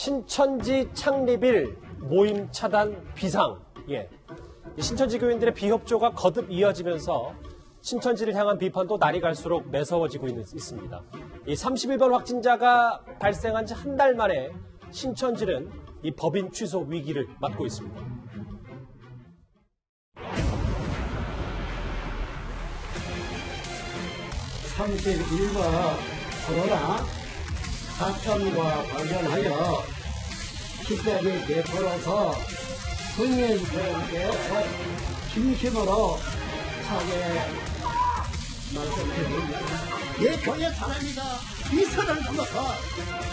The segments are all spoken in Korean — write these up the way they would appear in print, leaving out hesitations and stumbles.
신천지 창립일 모임 차단 비상. 예. 신천지 교인들의 비협조가 거듭 이어지면서 신천지를 향한 비판도 날이 갈수록 매서워지고 있습니다. 이 31번 확진자가 발생한 지 한 달 만에 신천지는 이 법인 취소 위기를 맞고 있습니다. (31번) 코로나 사건과 관련하여 시대를 베풀어서 국민들에게 진심으로 사죄 말씀드립니다. 예, 교회 사람이다. 이 선을 넘어서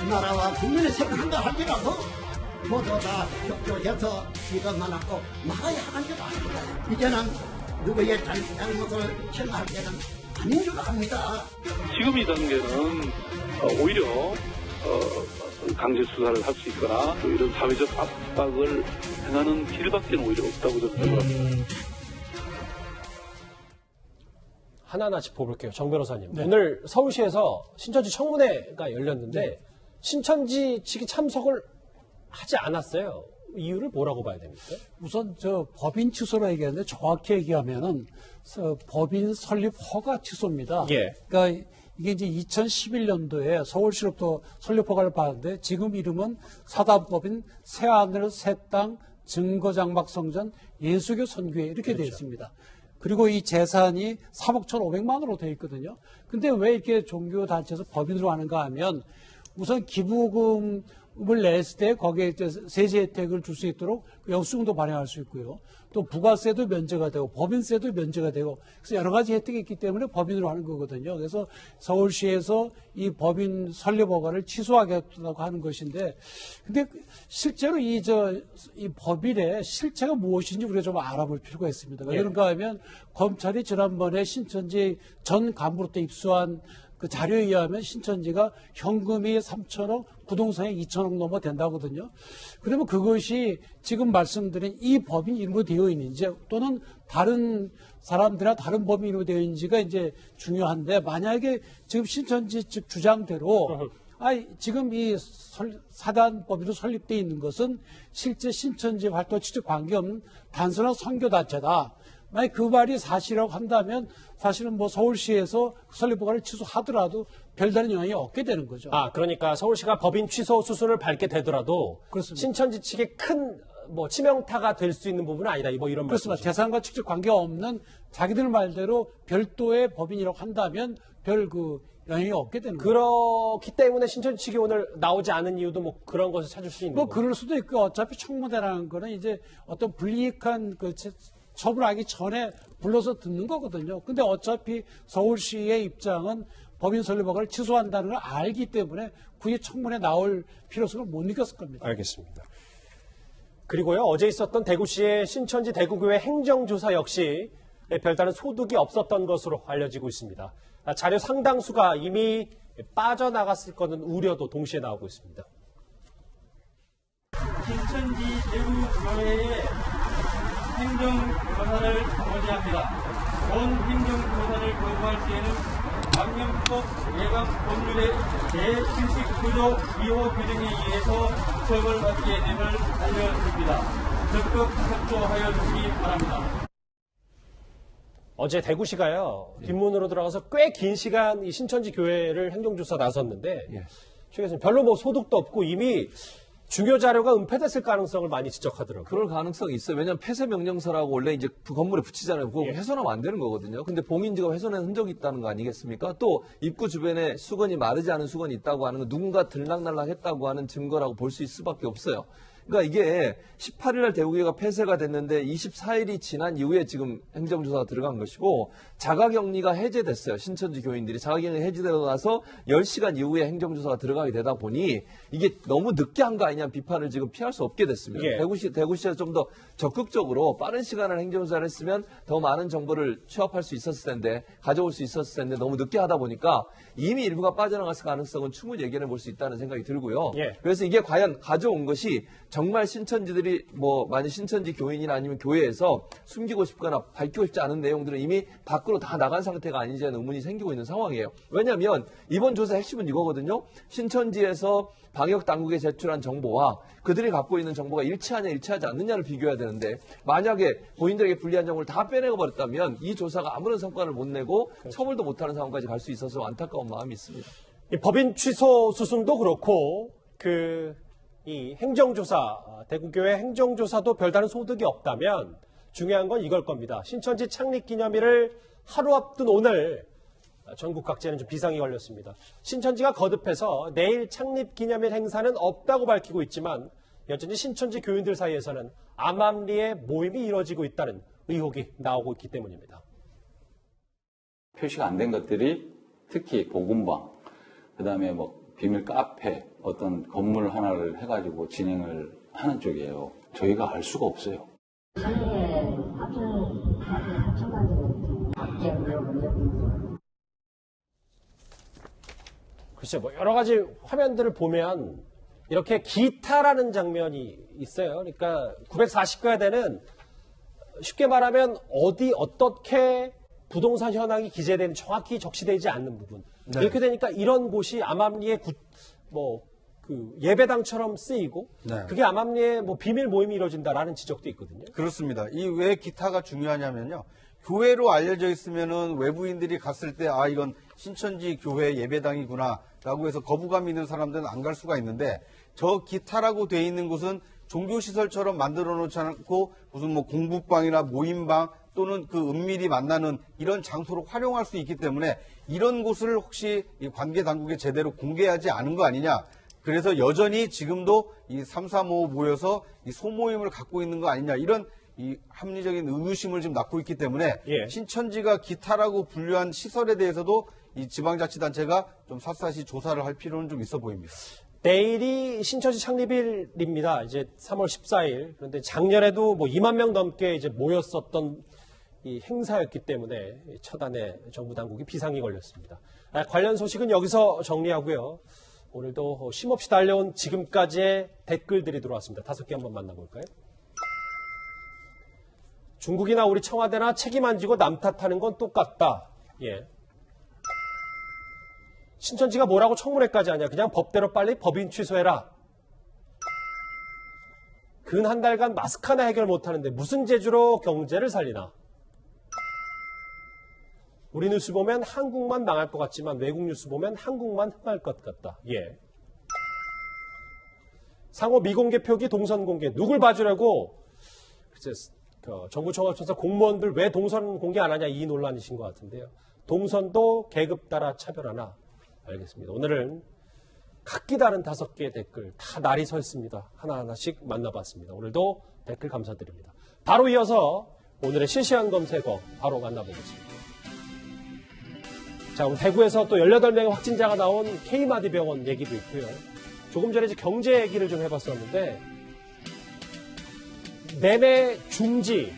나라와 국민의 생각한다 할지라도 모두 다 협조해서 이것만 하고 나가야 하는 줄 압니다. 이제는 누구의 잘못을 생각할 때는 아닌 줄 압니다. 지금 이 단계는 오히려 강제 수사를 할 수 있거나 또 이런 사회적 압박을 행하는 길밖에 오히려 없다고 저는 생각합니다. 하나하나 짚어볼게요. 정 변호사님. 네. 오늘 서울시에서 신천지 청문회가 열렸는데 네. 신천지 측이 참석을 하지 않았어요. 이유를 뭐라고 봐야 됩니까? 우선 법인 취소라 얘기하는데 정확히 얘기하면은 법인 설립 허가 취소입니다. 예. 그러니까 이게 이제 2011년도에 서울시로부터 설립 허가를 받았는데 지금 이름은 사단법인 새하늘 새땅 증거장막성전 예수교 선교회 이렇게 되어 있습니다. 그리고 이 재산이 3억 1,500만으로 되어 있거든요. 근데 왜 이렇게 종교단체에서 법인으로 하는가 하면 우선 기부금을 냈을 때 거기에 세제 혜택을 줄 수 있도록 영수증도 발행할 수 있고요. 또 부가세도 면제가 되고 법인세도 면제가 되고 그래서 여러 가지 혜택이 있기 때문에 법인으로 하는 거거든요. 그래서 서울시에서 이 법인 설립 허가를 취소하겠다고 하는 것인데 근데 실제로 이 법인의 실체가 무엇인지 우리가 좀 알아볼 필요가 있습니다. 왜 그런가 하면 검찰이 지난번에 신천지 전 간부로부터 입수한 그 자료에 의하면 신천지가 현금이 3천억, 부동산이 2천억 넘어 된다거든요. 그러면 그것이 지금 말씀드린 이 법인 이름으로 되어 있는지 또는 다른 사람들이나 다른 법인 이름으로 되어 있는지가 이제 중요한데 만약에 지금 신천지 측 주장대로 지금 이 사단법인으로 설립되어 있는 것은 실제 신천지 활동과 직접 관계없는 단순한 선교단체다. 만약 그 말이 사실이라고 한다면 사실은 뭐 서울시에서 설립허가를 취소하더라도 별다른 영향이 없게 되는 거죠. 그러니까 서울시가 법인 취소 수순을 밟게 되더라도 그렇습니다. 신천지 측에 큰 치명타가 될 수 있는 부분은 아니다. 이런 그렇습니다. 말씀이시죠. 재산과 직접 관계가 없는 자기들 말대로 별도의 법인이라고 한다면 별 영향이 없게 되는 거죠. 그렇기 때문에 신천지 측이 오늘 나오지 않은 이유도 그런 것을 찾을 수 있는 거죠. 그럴 수도 있고 어차피 청문회라는 거는 이제 어떤 불이익한 처분하기 전에 불러서 듣는 거거든요. 근데 어차피 서울시의 입장은 법인 설립 허가를 취소한다는 걸 알기 때문에 굳이 청문회 나올 필요성을 못 느꼈을 겁니다. 알겠습니다. 그리고요, 어제 있었던 대구시의 신천지 대구교회 행정조사 역시 별다른 소득이 없었던 것으로 알려지고 있습니다. 자료 상당수가 이미 빠져나갔을 거는 우려도 동시에 나오고 있습니다. 신천지 대구교회의 행정조사를 고지합니다. 본 행정조사를 거부할 시에는 방역법 예방 법률의 제79조 2호 규정에 의해서 처벌받게 됨을 알려드립니다. 적극 협조하여 주시기 바랍니다. 어제 대구시가요, 뒷문으로 들어가서 꽤 긴 시간 이 신천지 교회를 행정조사 나섰는데, 최 교수님, 별로 소득도 없고 이미 중요 자료가 은폐됐을 가능성을 많이 지적하더라고요. 그럴 가능성이 있어요. 왜냐하면 폐쇄 명령서라고 원래 이제 건물에 붙이잖아요. 그거 훼손하면 안 되는 거거든요. 근데 봉인지가 훼손한 흔적이 있다는 거 아니겠습니까? 또 입구 주변에 수건이 마르지 않은 수건이 있다고 하는 건 누군가 들락날락 했다고 하는 증거라고 볼 수 있을 수밖에 없어요. 그러니까 이게 18일 날 대구교회가 폐쇄가 됐는데 24일이 지난 이후에 지금 행정조사가 들어간 것이고 자가격리가 해제됐어요. 신천지 교인들이 자가격리 해제되고 나서 10시간 이후에 행정조사가 들어가게 되다 보니 이게 너무 늦게 한 거 아니냐는 비판을 지금 피할 수 없게 됐습니다. 대구시에서 좀 더 적극적으로 빠른 시간을 행정조사를 했으면 더 많은 정보를 취합할 수 있었을 텐데 가져올 수 있었을 텐데 너무 늦게 하다 보니까 이미 일부가 빠져나갔을 가능성은 충분히 예견해 볼 수 있다는 생각이 들고요. 그래서 이게 과연 가져온 것이 정말 신천지들이 만약 신천지 교인이나 아니면 교회에서 숨기고 싶거나 밝히고 싶지 않은 내용들은 이미 밖으로 다 나간 상태가 아닌지 하는 의문이 생기고 있는 상황이에요. 왜냐하면 이번 조사 핵심은 이거거든요. 신천지에서 방역 당국에 제출한 정보와 그들이 갖고 있는 정보가 일치하냐 일치하지 않느냐를 비교해야 되는데 만약에 고인들에게 불리한 정보를 다 빼내고 버렸다면 이 조사가 아무런 성과를 못 내고 처벌도 못하는 상황까지 갈 수 있어서 안타까운 마음이 있습니다. 이 법인 취소 수순도 그렇고 이 행정조사, 대구교회 행정조사도 별다른 소득이 없다면 중요한 건 이걸 겁니다. 신천지 창립기념일을 하루 앞둔 오늘 전국 각지에는 좀 비상이 걸렸습니다. 신천지가 거듭해서 내일 창립기념일 행사는 없다고 밝히고 있지만 여전히 신천지 교인들 사이에서는 암암리에 모임이 이뤄지고 있다는 의혹이 나오고 있기 때문입니다. 표시가 안 된 것들이 특히 복음방, 그다음에 비밀 카페, 어떤 건물 하나를 해가지고 진행을 하는 쪽이에요. 저희가 알 수가 없어요. 글쎄, 여러 가지 화면들을 보면 이렇게 기타라는 장면이 있어요. 그러니까 940가대는 쉽게 말하면 어떻게 부동산 현황이 기재되는 정확히 적시되지 않는 부분. 네. 이렇게 되니까 이런 곳이 암암리의 예배당처럼 쓰이고 네. 그게 암암리에 비밀 모임이 이루어진다라는 지적도 있거든요. 그렇습니다. 이 왜 기타가 중요하냐면요. 교회로 알려져 있으면은 외부인들이 갔을 때 이건 신천지 교회 예배당이구나 라고 해서 거부감 있는 사람들은 안 갈 수가 있는데 저 기타라고 돼 있는 곳은 종교시설처럼 만들어 놓지 않고 무슨 공부방이나 모임방 또는 그 은밀히 만나는 이런 장소로 활용할 수 있기 때문에 이런 곳을 혹시 이 관계 당국에 제대로 공개하지 않은 거 아니냐. 그래서 여전히 지금도 이 335 모여서 이 소모임을 갖고 있는 거 아니냐. 이런 이 합리적인 의구심을 지금 낳고 있기 때문에 신천지가 기타라고 분류한 시설에 대해서도 이 지방자치단체가 좀 샅샅이 조사를 할 필요는 좀 있어 보입니다. 내일이 신천지 창립일입니다. 이제 3월 14일. 그런데 작년에도 2만 명 넘게 이제 모였었던 이 행사였기 때문에 처단에 정부 당국이 비상이 걸렸습니다. 관련 소식은 여기서 정리하고요. 오늘도 쉼없이 달려온 지금까지의 댓글들이 들어왔습니다. 5개 한번 만나볼까요? 중국이나 우리 청와대나 책임 안 지고 남 탓하는 건 똑같다. 예. 신천지가 뭐라고 청문회까지 하냐. 그냥 법대로 빨리 법인 취소해라. 근 한 달간 마스크 하나 해결 못하는데 무슨 재주로 경제를 살리나. 우리 뉴스 보면 한국만 망할 것 같지만 외국 뉴스 보면 한국만 흥할 것 같다. 예. 상호 미공개 표기 동선 공개. 누굴 봐주려고 글쎄, 정부 청와대에서 공무원들 왜 동선 공개 안 하냐 이 논란이신 것 같은데요. 동선도 계급 따라 차별하나. 알겠습니다. 오늘은 각기 다른 5개의 댓글 다 날이 서 있습니다. 하나하나씩 만나봤습니다. 오늘도 댓글 감사드립니다. 바로 이어서 오늘의 실시간 검색어 바로 만나보겠습니다. 자, 오늘 대구에서 또 18명의 확진자가 나온 K마디 병원 얘기도 있고요. 조금 전에 이제 경제 얘기를 좀 해봤었는데 매매 중지,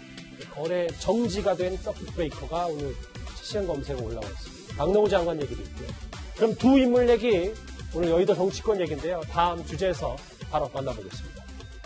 거래 정지가 된 서킷 브레이커가 오늘 실시간 검색어 올라와 있습니다. 박능호 장관 얘기도 있고요. 그럼 두 인물 얘기, 오늘 여의도 정치권 얘기인데요. 다음 주제에서 바로 만나보겠습니다.